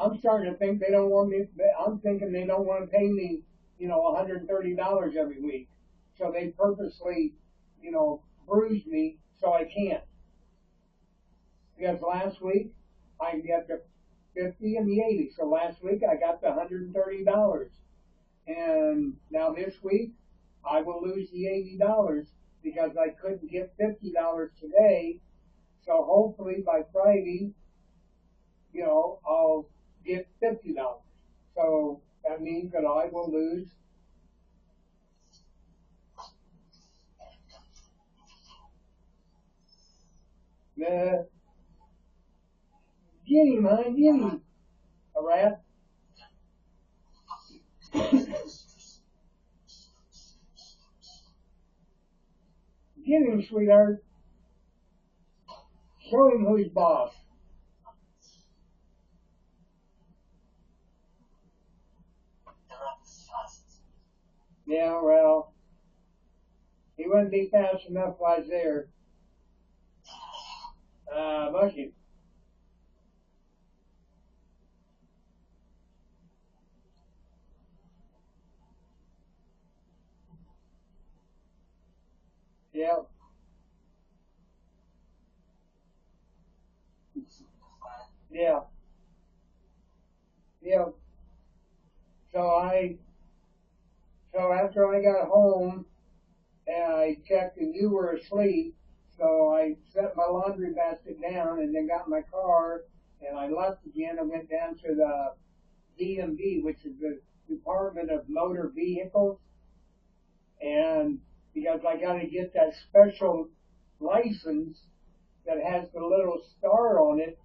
I'm starting to think they don't want me. I'm thinking they don't want to pay me, $130 every week. So they purposely, bruise me so I can't. Because last week I got the 50 and the 80. So last week I got the $130. And now this week I will lose the $80 because I couldn't get $50 today. So hopefully by Friday, I'll get $50. So that means that I will lose the get him, man, get him, a rat. Get him, sweetheart. Show him who's boss. Yeah, well, he wouldn't be fast enough while I was there. Bucky. Yeah, yeah, yeah. So I, so after I got home and I checked and you were asleep, so I set my laundry basket down and then got in my car and I left again and went down to the DMV, which is the Department of Motor Vehicles, and because I got to get that special license that has the little star on it,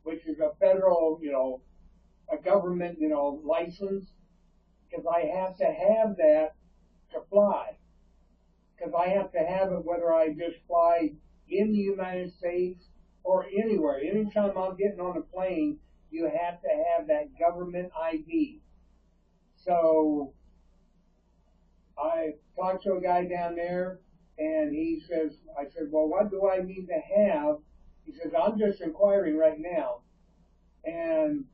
which is a federal, a government, license, because I have to have that to fly. Because I have to have it whether I just fly in the United States or anywhere. Anytime I'm getting on a plane, you have to have that government ID. So I talked to a guy down there, and he says, I said, well, what do I need to have? He says, I'm just inquiring right now. And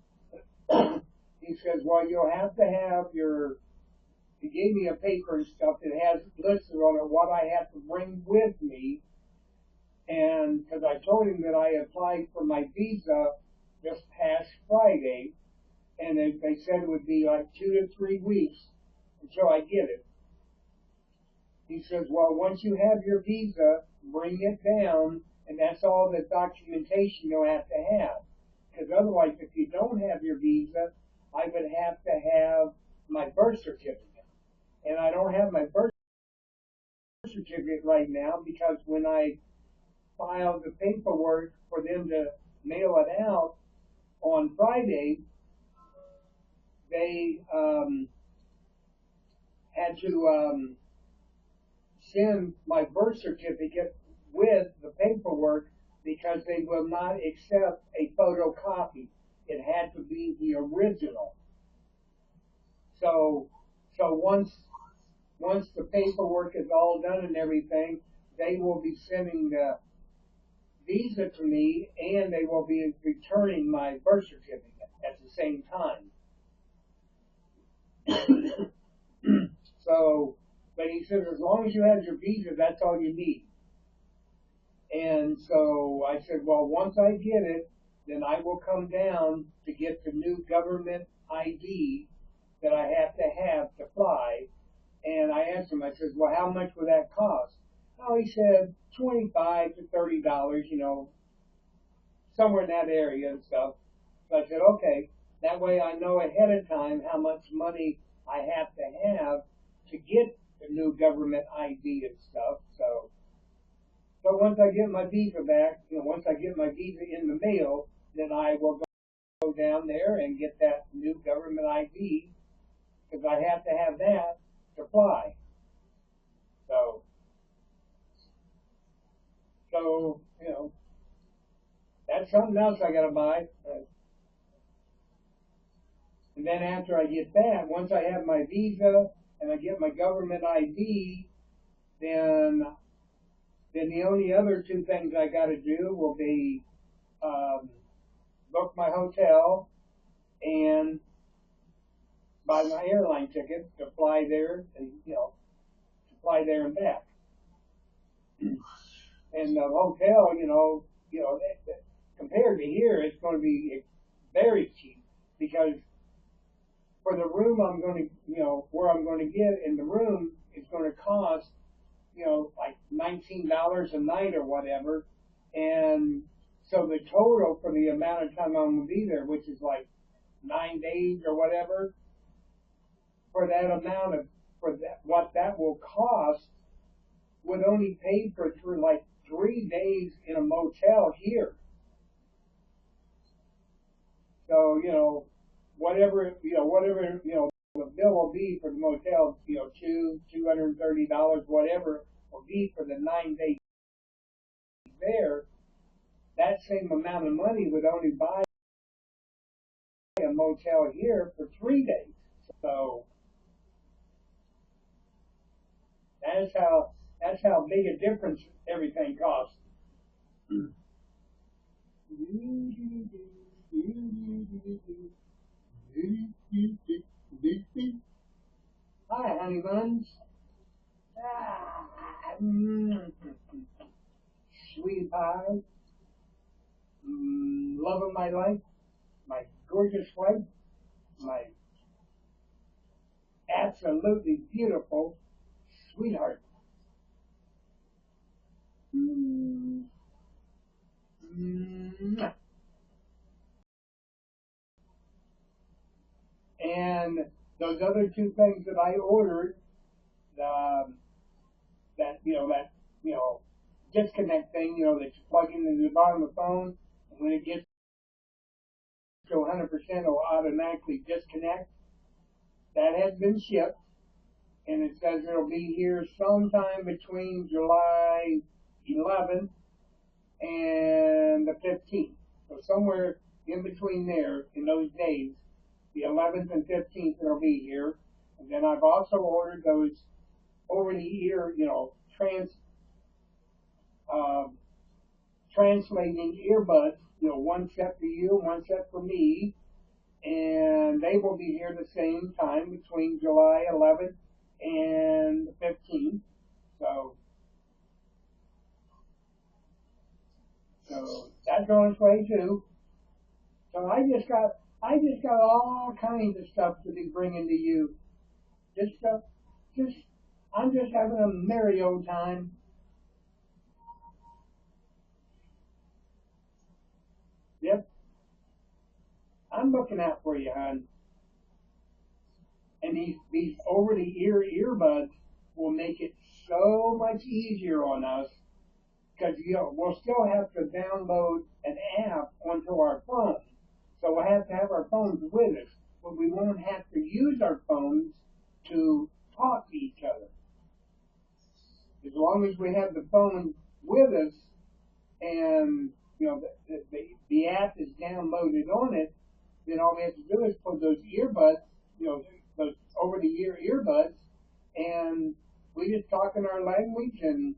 he says, well, you'll have to have your, he gave me a paper and stuff that has listed on it what I have to bring with me. And because I told him that I applied for my visa this past Friday, and they said it would be like 2 to 3 weeks until I get it. He says, well, once you have your visa, bring it down, and that's all the documentation you'll have to have. Because otherwise, if you don't have your visa, I would have to have my birth certificate. And I don't have my birth certificate right now because when I filed the paperwork for them to mail it out on Friday, they had to send my birth certificate with the paperwork because they will not accept a photocopy. It had to be the original. So, so once the paperwork is all done and everything, they will be sending the visa to me and they will be returning my birth certificate at the same time. So, but he says as long as you have your visa, that's all you need. And so I said, well, once I get it, then I will come down to get the new government ID that I have to fly. And I asked him, I said, well, how much would that cost? Oh, he said $25 to $30, somewhere in that area and stuff. So I said, okay, that way I know ahead of time how much money I have to have to get the new government ID and stuff. So once I get my visa back, once I get my visa in the mail, then I will go down there and get that new government ID because I have to have that to fly. So, so that's something else I got to buy. And then after I get that, once I have my visa and I get my government ID, then then the only other two things I got to do will be um, book my hotel and buy my airline ticket to fly there and to fly there and back. And the hotel, compared to here, it's going to be very cheap because for the room I'm going to, where I'm going to get in the room, it's going to cost, like $19 a night or whatever. And so the total for the amount of time I'm going to be there, which is like 9 days or whatever, for that amount of, for that, what that will cost would only pay for like 3 days in a motel here. So, the bill will be for the motel, $230, whatever will be for the 9 days there. That same amount of money would only buy a motel here for 3 days. So that's how big a difference everything costs. Hi, honey buns. Ah, sweet pie. Love of my life. My gorgeous wife. My absolutely beautiful sweetheart. Mm, mm. And those other two things that I ordered, um, that disconnect thing, that you plug into the bottom of the phone, and when it gets to 100%, it'll automatically disconnect. That has been shipped, and it says it'll be here sometime between July 11th and the 15th. So somewhere in between there, in those days, the 11th and 15th, it'll be here. And then I've also ordered those over the ear, um, translating earbuds, one set for you, one set for me, and they will be here the same time between July 11th and the 15th. So, so that's on its way too. So I just got all kinds of stuff to be bringing to you. Just stuff, just I'm just having a merry old time. Yep, I'm looking out for you, hon. And these over the ear earbuds will make it so much easier on us because we'll still have to download an app onto our phone. So we'll have to have our phones with us, but we won't have to use our phones to talk to each other. As long as we have the phone with us and the app is downloaded on it, then all we have to do is put those earbuds, those over the ear earbuds, and we just talk in our language, and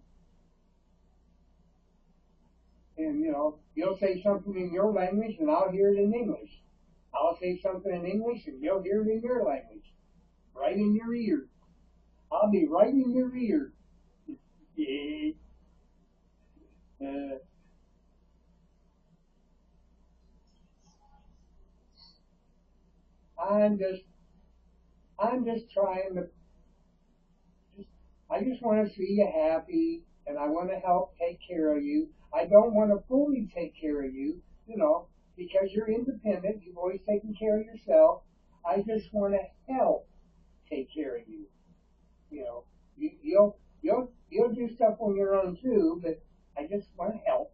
you'll say something in your language and I'll hear it in English. I'll say something in English and you'll hear it in your language, right in your ear. I'll be right in your ear. Yeah. uh, I'm just I'm just trying to just I just want to see you happy and I want to help take care of you. I don't want to fully take care of you, because you're independent. You've always taken care of yourself. I just want to help take care of you. You know, you'll do stuff on your own too, but I just want to help.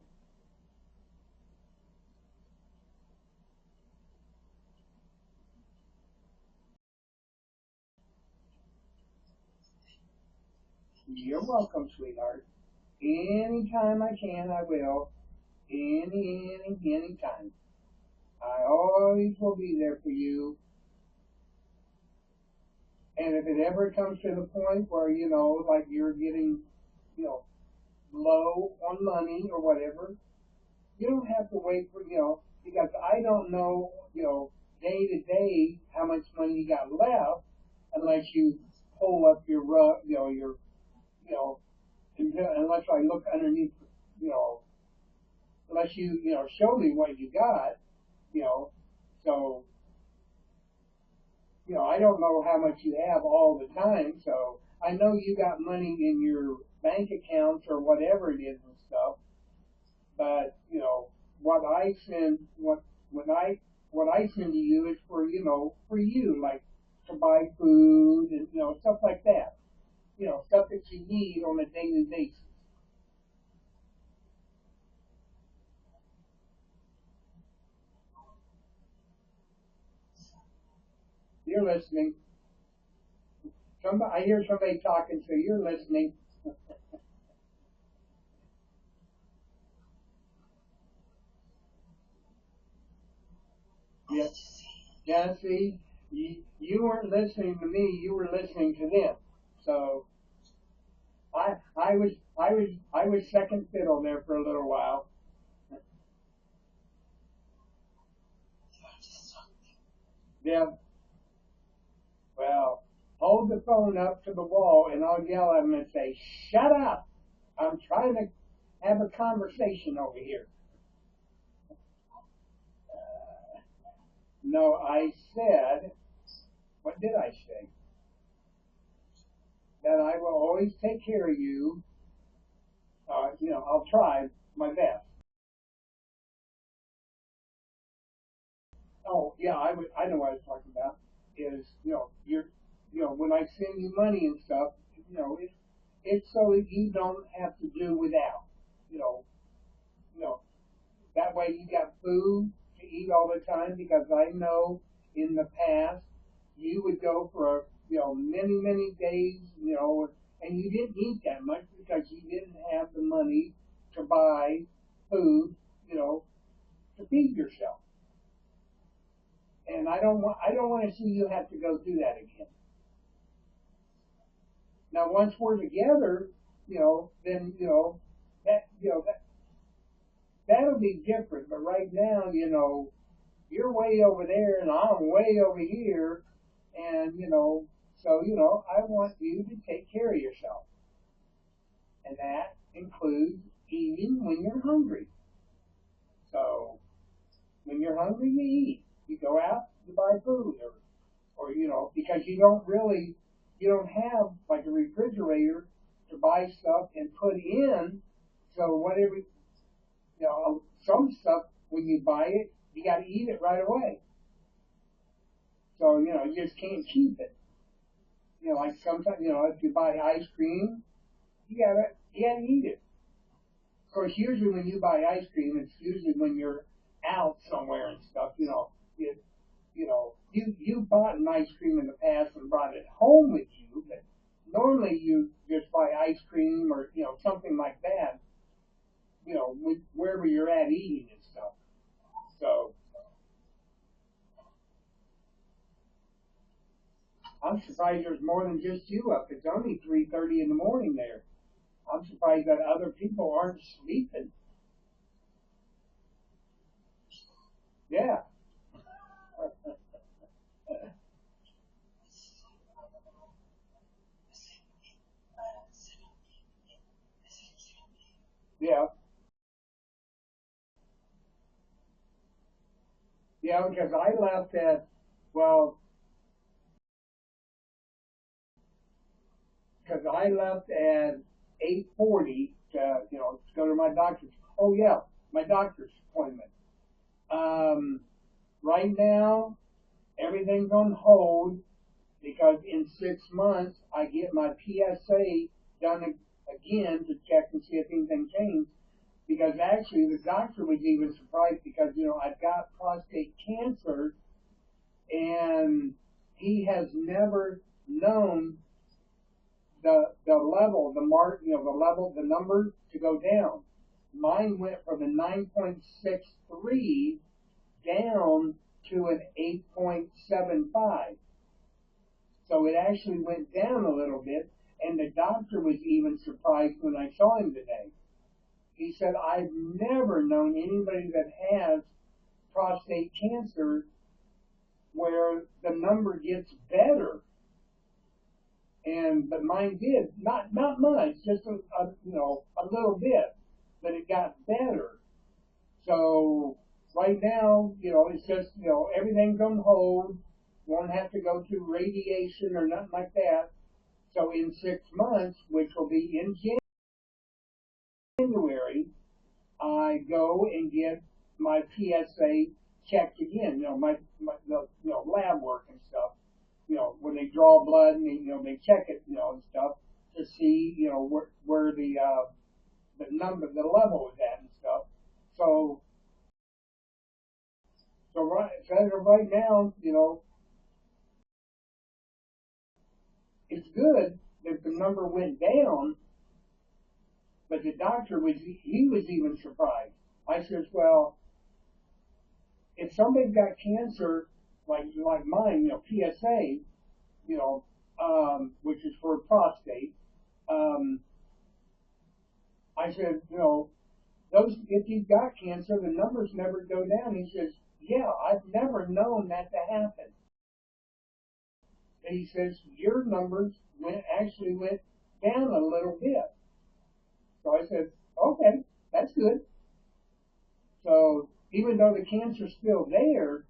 You're welcome, sweetheart. Anytime I can, I will. Anytime. I always will be there for you. And if it ever comes to the point where, like you're getting, you know, low on money or whatever, you don't have to wait for, because I don't know, day to day how much money you got left unless you pull up your you know unless I look underneath you know unless you show me what you got you know so I don't know how much you have all the time, so I know you got money in your bank accounts or whatever it is and stuff, but what I send, what I what I send to you is for you, like to buy food and stuff like that, stuff that you need on a daily basis. You're listening. I hear somebody talking, so you're listening. Yes. Yeah, see, you weren't listening to me, you were listening to them. So I was second fiddle there for a little while. Yeah, well, hold the phone up to the wall and I'll yell at them and say, "Shut up! I'm trying to have a conversation over here." No, I said, what did I say? That I will always take care of you. I'll try my best. Oh yeah, I know what I was talking about. Is when I send you money and stuff, it's so that you don't have to do without. You know, you know that way you got food to eat all the time because I know in the past you would go for many days, and you didn't eat that much because you didn't have the money to buy food, you know, to feed yourself. And I don't want to see you have to go through that again. Now, once we're together, then that'll be different. But right now, you're way over there and I'm way over here, and so I want you to take care of yourself, and that includes eating when you're hungry. So when you're hungry, you eat. You go out, you buy food, or because you don't have like a refrigerator to buy stuff and put in. So whatever some stuff when you buy it, you got to eat it right away. So you just can't keep it. Like sometimes if you buy ice cream, you gotta eat it. Of course, usually when you buy ice cream, it's usually when you're out somewhere and stuff. You bought an ice cream in the past and brought it home with you, but normally you just buy ice cream or something like that. Wherever you're at eating and stuff. So I'm surprised there's more than just you up. It's only 3:30 in the morning there. I'm surprised that other people aren't sleeping. Yeah, yeah, yeah. Because I left at well, because I left at 8:40 to go to my doctor's. Oh yeah, my doctor's appointment. Um, right now everything's on hold because in 6 months I get my PSA done again to check and see if anything changed. Because actually the doctor was even surprised because I've got prostate cancer and he has never known the level, the mark, the level, the number to go down. Mine went from a 9.63 down to an 8.75. So it actually went down a little bit, and the doctor was even surprised when I saw him today. He said, "I've never known anybody that has prostate cancer where the number gets better, and but mine did not much, just a little bit, but it got better. So right now, it's just everything's on hold. Won't have to go through radiation or nothing like that. So in 6 months, which will be in January, I go and get my PSA checked again. My lab work and stuff. When they draw blood and they check it, and stuff to see where the number, the level is at and stuff. So so as of right now, it's good that the number went down, but the doctor was even surprised. I says, well, if somebody got cancer like mine, PSA, which is for prostate, um, I said, those if you've got cancer, the numbers never go down. He says, yeah, I've never known that to happen. And he says your numbers went down a little bit. So I said, okay, that's good. So even though the cancer's still there,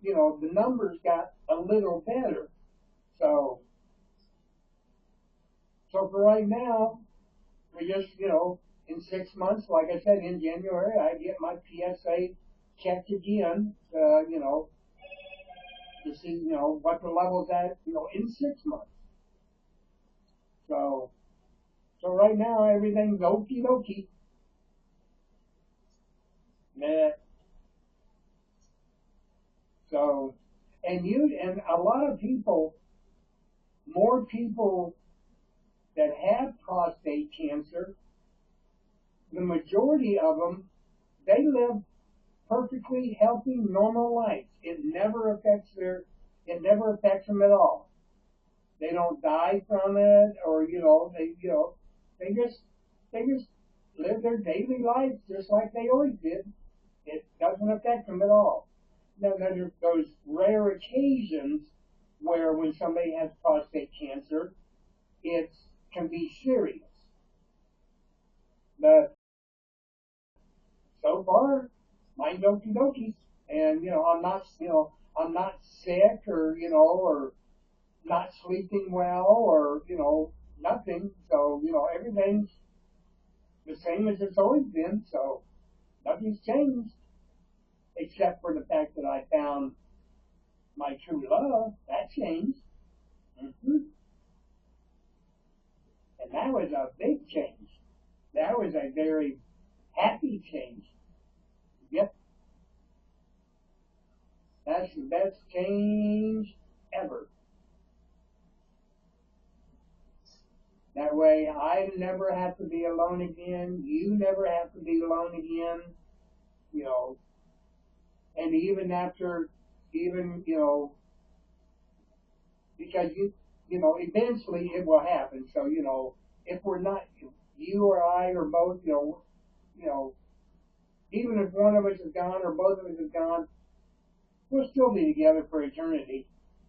the numbers got a little better. So so for right now, we just in 6 months, like I said, in January, I get my PSA checked again. To see what the level's at in 6 months. So so right now everything's okie dokie. Yeah. So and a lot of people, more people that have prostate cancer, the majority of them, they live perfectly healthy, normal lives. It never affects them at all. They don't die from it, or they just they just live their daily lives just like they always did. It doesn't affect them at all. Now there's those rare occasions where when somebody has prostate cancer, it can be serious. But so far, mine okie dokie. And I'm not sick, or not sleeping well, or nothing. So everything's the same as it's always been. So nothing's changed except for the fact that I found my true love. That changed. Hmm. And that was a big change. That was a very happy change. Yep, that's the best change ever. That way I never have to be alone again. You never have to be alone again. You know, and even after, even, because eventually it will happen. So, if we're not, you or I or both, you know, even if one of us is gone or both of us is gone, we'll still be together for eternity.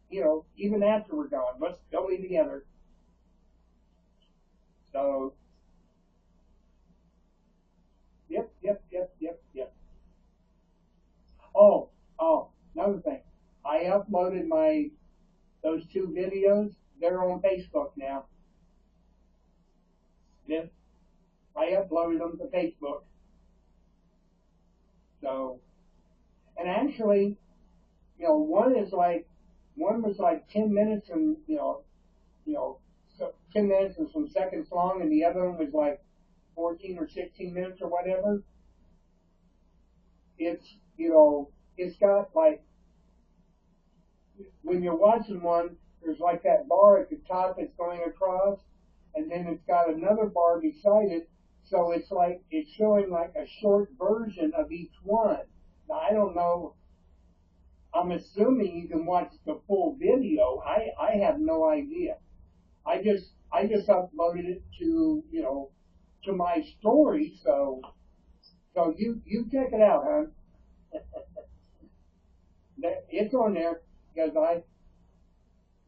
Even after we're gone, we'll still be together. So, yep, yep, yep, yep, yep. Oh, oh, another thing. I uploaded those two videos. They're on Facebook now. Yep, I uploaded them to Facebook. So, and actually, one was like 10 minutes and so 10 minutes and some seconds long, and the other one was like 14 or 16 minutes or whatever. It's it's got like when you're watching one, there's like that bar at the top that's going across, and then it's got another bar beside it. So it's like it's showing like a short version of each one. Now I don't know. I'm assuming you can watch the full video. I have no idea. I just uploaded it to to my story. So you check it out, huh? It's on there. because I